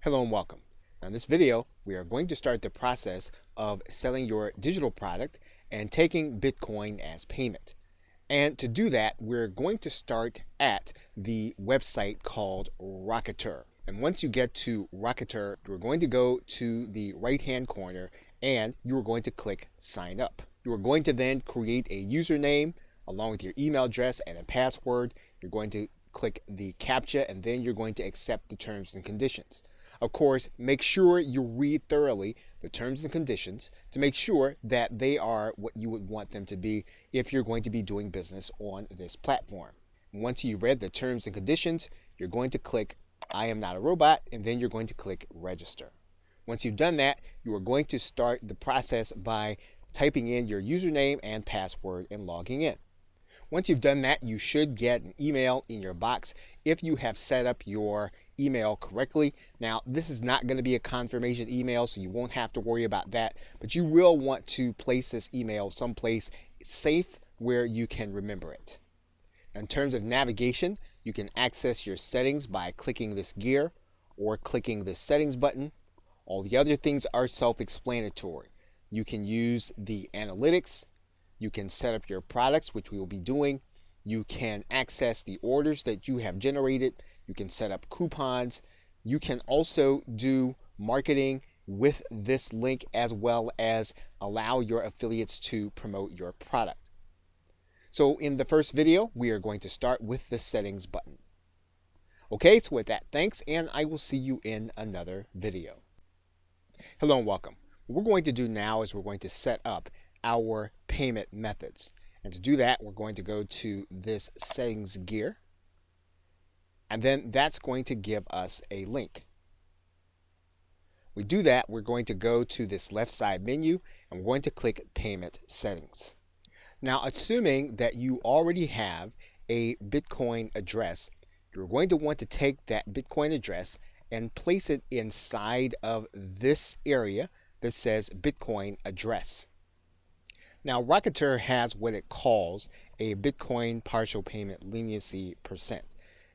Hello and welcome. Now in this video, we are going to start the process of selling your digital product and taking Bitcoin as payment. And to do that, we're going to start at the website called Rocketer. And once you get to Rocketer, you're going to go to the right-hand corner and you're going to click Sign Up. You are going to then create a username along with your email address and a password. You're going to click the CAPTCHA and then you're going to accept the terms and conditions. Of course, make sure you read thoroughly the terms and conditions to make sure that they are what you would want them to be if you're going to be doing business on this platform. Once you've read the terms and conditions, you're going to click I am not a robot, and then you're going to click register. Once you've done that, you are going to start the process by typing in your username and password and logging in. Once you've done that, you should get an email in your box if you have set up your email correctly. Now, this is not going to be a confirmation email, so you won't have to worry about that, but you will want to place this email someplace safe where you can remember it. In terms of navigation, you can access your settings by clicking this gear or clicking the settings button. All the other things are self-explanatory. You can use the analytics. You can set up your products, which we will be doing. You can access the orders that you have generated. You can set up coupons. You can also do marketing with this link as well as allow your affiliates to promote your product. So in the first video, we are going to start with the settings button. Okay, so with that, thanks, and I will see you in another video. Hello and welcome. What we're going to do now is we're going to set up our payment methods. And to do that, we're going to go to this settings gear. And then that's going to give us a link. We do that, we're going to go to this left side menu and we're going to click payment settings. Now, assuming that you already have a Bitcoin address, you're going to want to take that Bitcoin address and place it inside of this area that says Bitcoin address. Now, Rocketer has what it calls a Bitcoin partial payment leniency percent.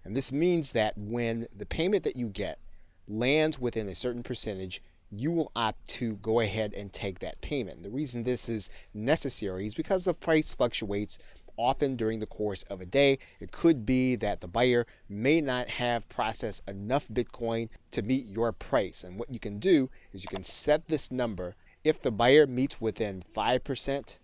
And this means that when the payment that you get lands within a certain percentage, you will opt to go ahead and take that payment. The reason this is necessary is because the price fluctuates often during the course of a day. It could be that the buyer may not have processed enough Bitcoin to meet your price. And what you can do is you can set this number. If the buyer meets within 5%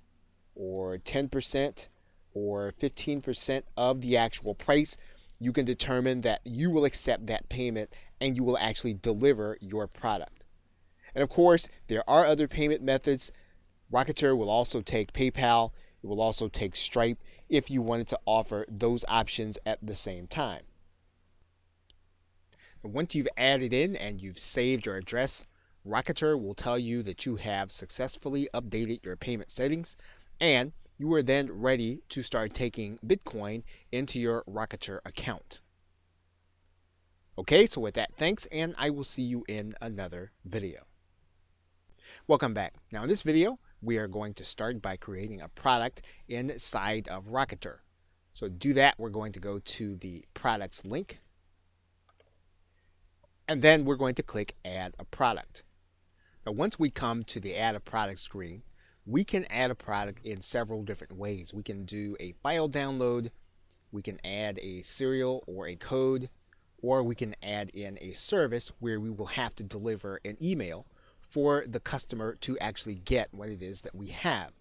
or 10% or 15% of the actual price, you can determine that you will accept that payment and you will actually deliver your product. And of course, there are other payment methods. Rocketer will also take PayPal. It will also take Stripe if you wanted to offer those options at the same time. Once you've added in and you've saved your address, Rocketer will tell you that you have successfully updated your payment settings and you are then ready to start taking Bitcoin into your Rocketer account. Okay, so with that, thanks, and I will see you in another video. Welcome back. Now in this video, we are going to start by creating a product inside of Rocketer. So to do that, we're going to go to the products link, and then we're going to click Add a Product. Now once we come to the Add a Product screen, we can add a product in several different ways. We can do a file download, we can add a serial or a code, or we can add in a service where we will have to deliver an email for the customer to actually get what it is that we have.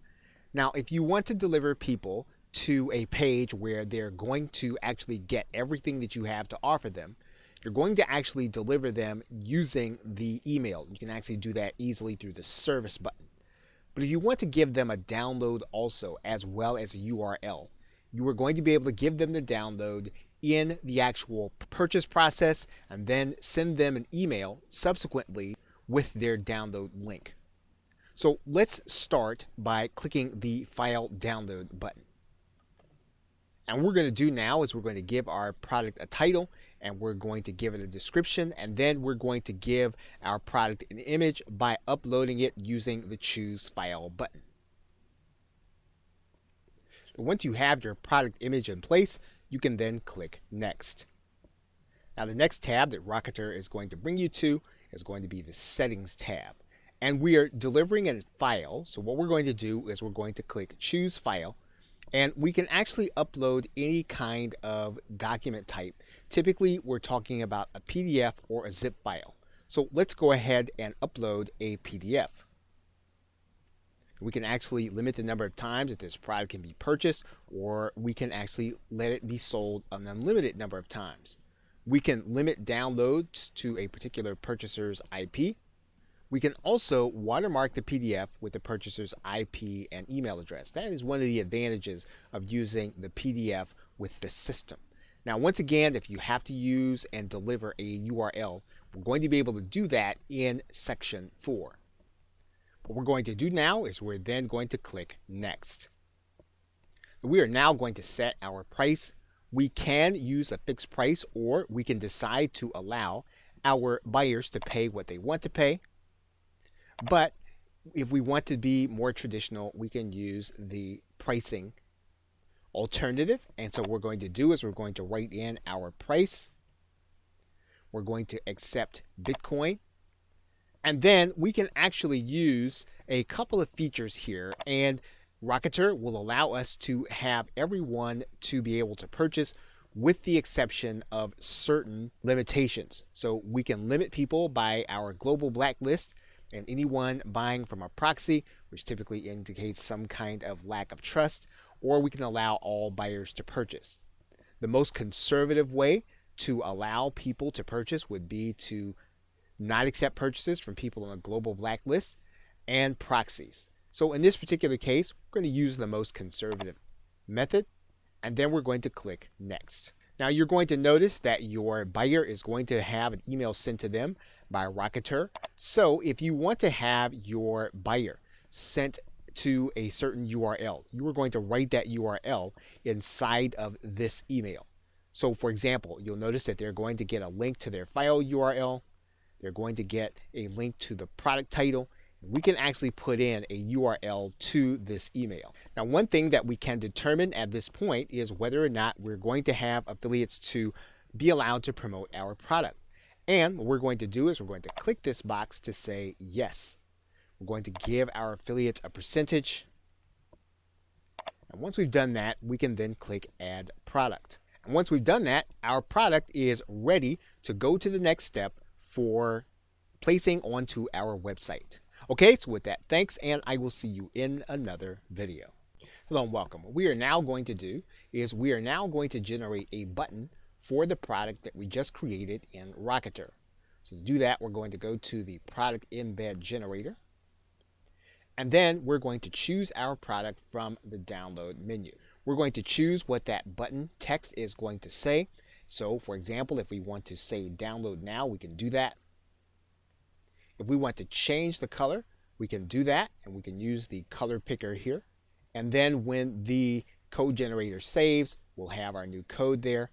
Now, if you want to deliver people to a page where they're going to actually get everything that you have to offer them, you're going to actually deliver them using the email. You can actually do that easily through the service button. But if you want to give them a download also, as well as a URL, you are going to be able to give them the download in the actual purchase process and then send them an email subsequently with their download link. So let's start by clicking the file download button. And what we're going to do now is we're going to give our product a title and we're going to give it a description, and then we're going to give our product an image by uploading it using the Choose File button. Once you have your product image in place, you can then click Next. Now the next tab that Rocketer is going to bring you to is going to be the Settings tab. And we are delivering a file, so what we're going to do is we're going to click Choose File, and we can actually upload any kind of document type. Typically, we're talking about a PDF or a zip file. So let's go ahead and upload a PDF. We can actually limit the number of times that this product can be purchased, or we can actually let it be sold an unlimited number of times. We can limit downloads to a particular purchaser's IP. We can also watermark the PDF with the purchaser's IP and email address. That is one of the advantages of using the PDF with the system. Now, once again, if you have to use and deliver a URL, we're going to be able to do that in section 4. What we're going to do now is we're then going to click Next. We are now going to set our price. We can use a fixed price, or we can decide to allow our buyers to pay what they want to pay. But if we want to be more traditional, we can use the pricing alternative. And so what we're going to do is we're going to write in our price. We're going to accept BitCoin. And then we can actually use a couple of features here, and Rocketer will allow us to have everyone to be able to purchase with the exception of certain limitations. So we can limit people by our global blacklist, and anyone buying from a proxy, which typically indicates some kind of lack of trust, or we can allow all buyers to purchase. The most conservative way to allow people to purchase would be to not accept purchases from people on a global blacklist and proxies. So in this particular case, we're going to use the most conservative method, and then we're going to click Next. Now you're going to notice that your buyer is going to have an email sent to them by Rocketer. So if you want to have your buyer sent to a certain URL, you are going to write that URL inside of this email. So for example, you'll notice that they're going to get a link to their file URL. They're going to get a link to the product title. We can actually put in a URL to this email. Now, one thing that we can determine at this point is whether or not we're going to have affiliates to be allowed to promote our product. And what we're going to do is we're going to click this box to say yes. We're going to give our affiliates a percentage. And once we've done that, we can then click Add Product. And once we've done that, our product is ready to go to the next step for placing onto our website. Okay, so with that, thanks, and I will see you in another video. Hello and welcome. What we are now going to do is we are now going to generate a button for the product that we just created in Rocketer. So to do that, we're going to go to the product embed generator, and then we're going to choose our product from the download menu. We're going to choose what that button text is going to say. So for example, if we want to say download now, we can do that. If we want to change the color, we can do that, and we can use the color picker here. And then when the code generator saves, we'll have our new code there.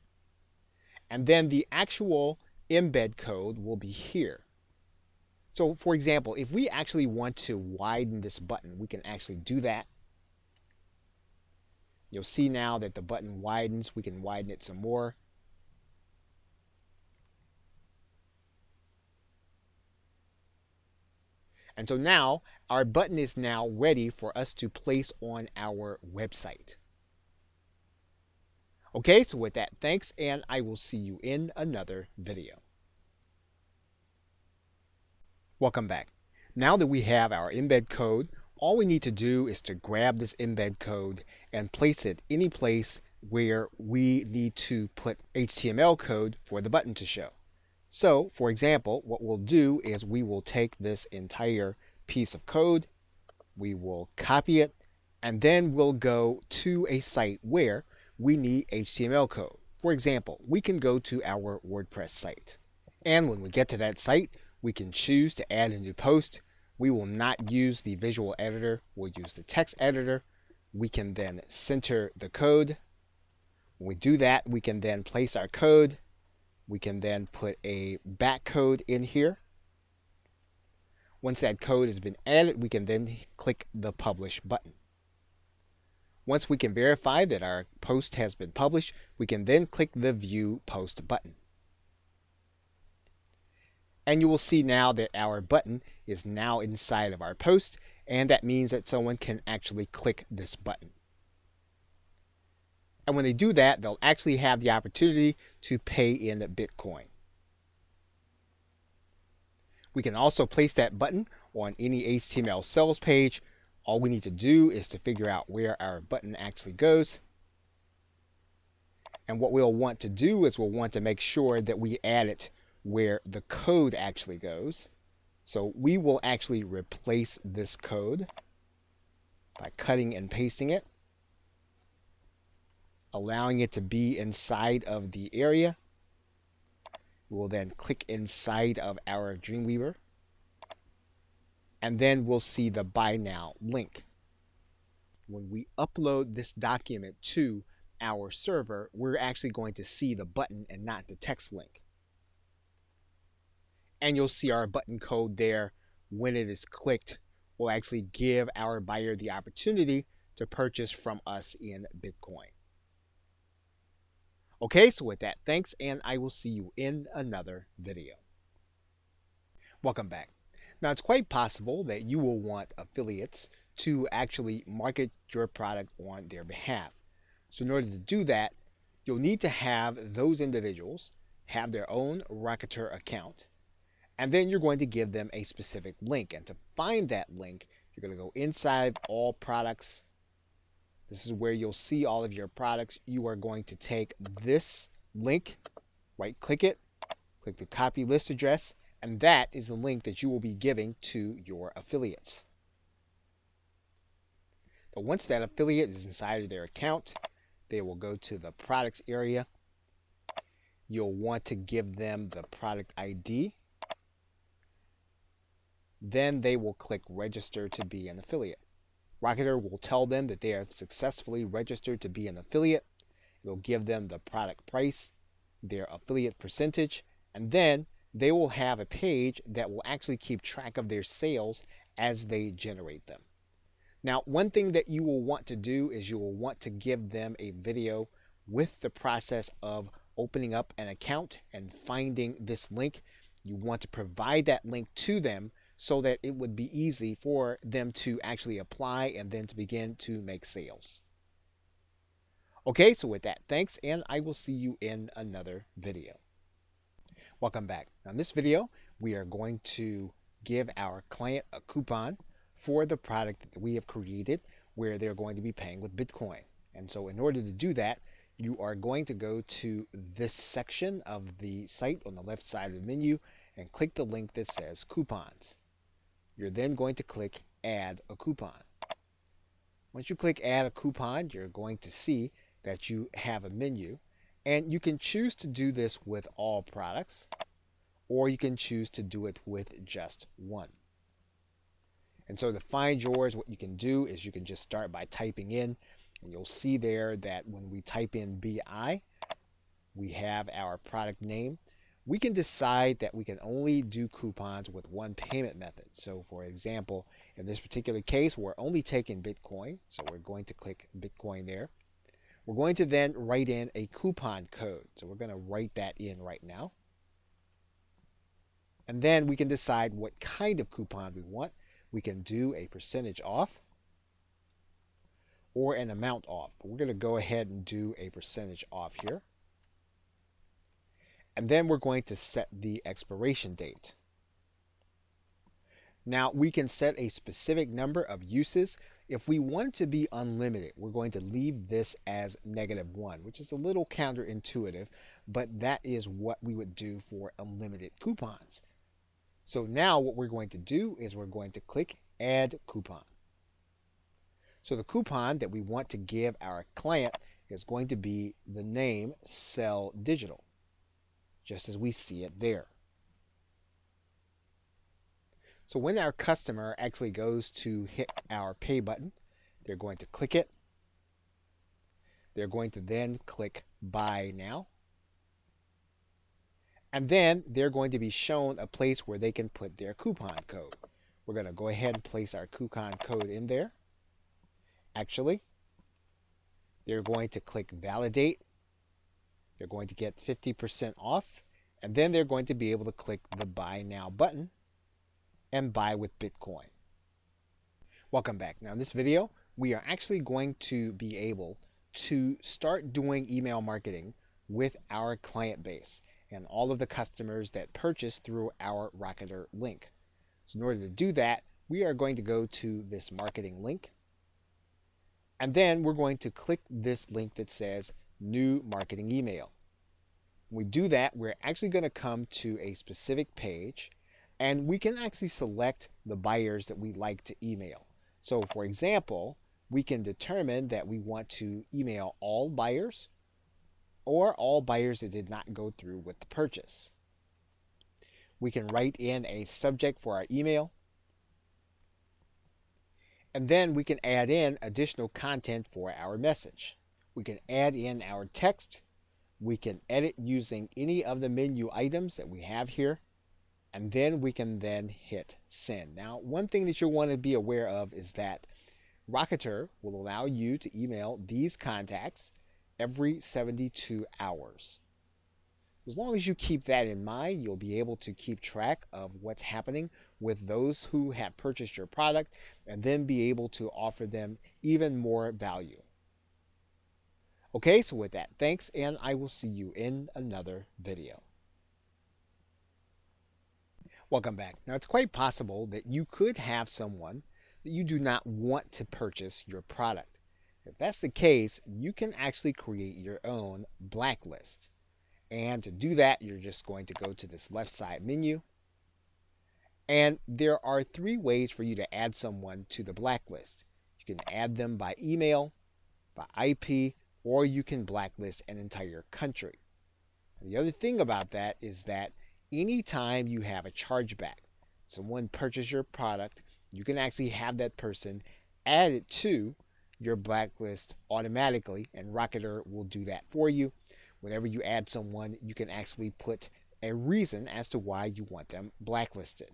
And then the actual embed code will be here. So for example, if we actually want to widen this button, we can actually do that. You'll see now that the button widens. We can widen it some more. And so now our button is now ready for us to place on our website. Okay, so with that, thanks, and I will see you in another video. Welcome back. Now that we have our embed code, all we need to do is to grab this embed code and place it any place where we need to put HTML code for the button to show. So, for example, what we'll do is we will take this entire piece of code, we will copy it, and then we'll go to a site where we need HTML code. For example, we can go to our WordPress site. And when we get to that site, we can choose to add a new post. We will not use the visual editor, we'll use the text editor. We can then center the code. When we do that, we can then place our code. We can then put a back code in here. Once that code has been added, we can then click the Publish button. Once we can verify that our post has been published, we can then click the View Post button. And you will see now that our button is now inside of our post, and that means that someone can actually click this button. And when they do that, they'll actually have the opportunity to pay in Bitcoin. We can also place that button on any HTML sales page. All we need to do is to figure out where our button actually goes. And what we'll want to do is we'll want to make sure that we add it where the code actually goes. So we will actually replace this code by cutting and pasting it, allowing it to be inside of the area. We'll then click inside of our Dreamweaver, and then we'll see the Buy Now link. When we upload this document to our server, we're actually going to see the button and not the text link. And you'll see our button code there. When it is clicked, will actually give our buyer the opportunity to purchase from us in Bitcoin. Okay, so with that, thanks, and I will see you in another video. Welcome back. Now, it's quite possible that you will want affiliates to actually market your product on their behalf. So in order to do that, you'll need to have those individuals have their own Rocketer account, and then you're going to give them a specific link. And to find that link, you're going to go inside All Products. This is where you'll see all of your products. You are going to take this link, right-click it, click the copy list address, and that is the link that you will be giving to your affiliates. So once that affiliate is inside of their account, they will go to the products area. You'll want to give them the product ID. Then they will click register to be an affiliate. Rocketer will tell them that they have successfully registered to be an affiliate. It'll give them the product price, their affiliate percentage, and then they will have a page that will actually keep track of their sales as they generate them. Now, one thing that you will want to do is you will want to give them a video with the process of opening up an account and finding this link. You want to provide that link to them so that it would be easy for them to actually apply and then to begin to make sales. Okay, so with that, thanks, and I will see you in another video. Welcome back. Now in this video, we are going to give our client a coupon for the product that we have created where they're going to be paying with Bitcoin. And so in order to do that, you are going to go to this section of the site on the left side of the menu and click the link that says coupons. You're then going to click add a coupon. Once you click add a coupon, you're going to see that you have a menu, and you can choose to do this with all products, or you can choose to do it with just one. And so to find yours, what you can do is you can just start by typing in, and you'll see there that when we type in BI, we have our product name. We can decide that we can only do coupons with one payment method. So for example, in this particular case, we're only taking Bitcoin. So we're going to click Bitcoin there. We're going to then write in a coupon code. So we're going to write that in right now. And then we can decide what kind of coupon we want. We can do a percentage off or an amount off. But we're going to go ahead and do a percentage off here. And then we're going to set the expiration date. Now we can set a specific number of uses. If we want it to be unlimited, we're going to leave this as -1, which is a little counterintuitive, but that is what we would do for unlimited coupons. So now what we're going to do is we're going to click add coupon. So the coupon that we want to give our client is going to be the name Sell Digital, just as we see it there. So when our customer actually goes to hit our pay button, they're going to click it. They're going to then click Buy Now. And then they're going to be shown a place where they can put their coupon code. We're going to go ahead and place our coupon code in there. Actually, they're going to click Validate. They're going to get 50% off. And then they're going to be able to click the Buy Now button and buy with Bitcoin. Welcome back. Now in this video, we are actually going to be able to start doing email marketing with our client base and all of the customers that purchase through our Rocketer link. So in order to do that, we are going to go to this marketing link, and then we're going to click this link that says New Marketing Email. When we do that, we're actually going to come to a specific page, and we can actually select the buyers that we like to email. So for example, we can determine that we want to email all buyers or all buyers that did not go through with the purchase. We can write in a subject for our email, and then we can add in additional content for our message. We can add in our text. We can edit using any of the menu items that we have here, and then we can then hit send. Now, one thing that you'll want to be aware of is that Rocketer will allow you to email these contacts every 72 hours. As long as you keep that in mind, you'll be able to keep track of what's happening with those who have purchased your product and then be able to offer them even more value. Okay, so with that, thanks, and I will see you in another video. Welcome back. Now, it's quite possible that you could have someone that you do not want to purchase your product. If that's the case, you can actually create your own blacklist. And to do that, you're just going to go to this left side menu. And there are 3 ways for you to add someone to the blacklist. You can add them by email, by IP, or you can blacklist an entire country. And the other thing about that is that anytime you have a chargeback, someone purchased your product, you can actually have that person added to your blacklist automatically, and Rocketer will do that for you. Whenever you add someone, you can actually put a reason as to why you want them blacklisted.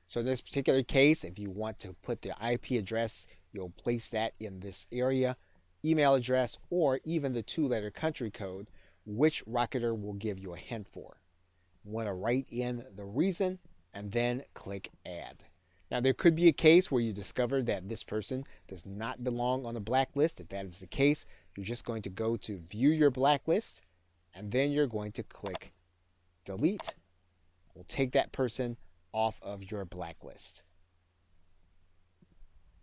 So in this particular case, if you want to put their IP address, you'll place that in this area, email address, or even the 2-letter country code, which Rocketer will give you a hint for. You want to write in the reason and then click add. Now, there could be a case where you discover that this person does not belong on the blacklist. If that is the case, you're just going to go to view your blacklist, and then you're going to click delete. We'll take that person off of your blacklist.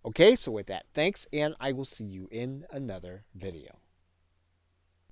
Okay, so with that, thanks, and I will see you in another video.